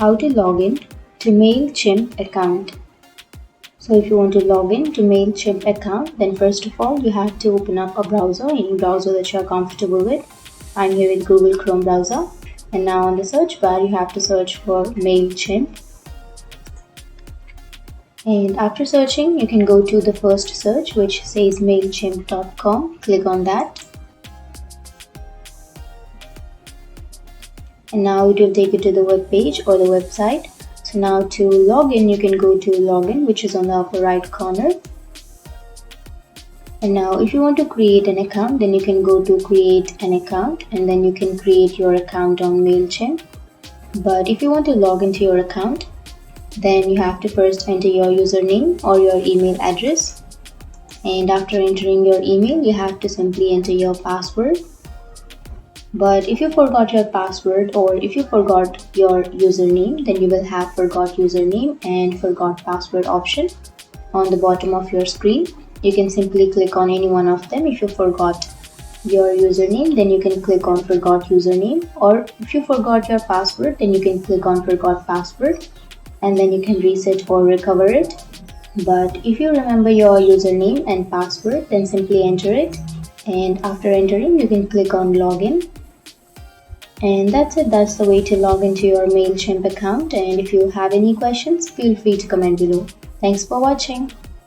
how to log in to MailChimp account. So if you want to log in to MailChimp account, then first of all you have to open up a browser, any browser that you are comfortable with. I'm here with Google Chrome browser, and now on the search bar you have to search for MailChimp. And after searching, you can go to the first search which says MailChimp.com. Click on that. And now it will take you to the web page or the website. So now to log in, you can go to login, which is on the upper right corner. And now if you want to create an account, then you can go to create an account, and then you can create your account on MailChimp. But if you want to log into your account, then you have to first enter your username or your email address. And after entering your email, you have to simply enter your password. But if you forgot your password or if you forgot your username, then you will have forgot username and forgot password option on the bottom of your screen. You can simply click on any one of them. If you forgot your username, then you can click on forgot username, or if you forgot your password, then you can click on forgot password, and then you can reset or recover it. But if you remember your username and password, then simply enter it, and after entering you can click on login. And that's it. That's the way to log into your MailChimp account. And if you have any questions, feel free to comment below. Thanks for watching.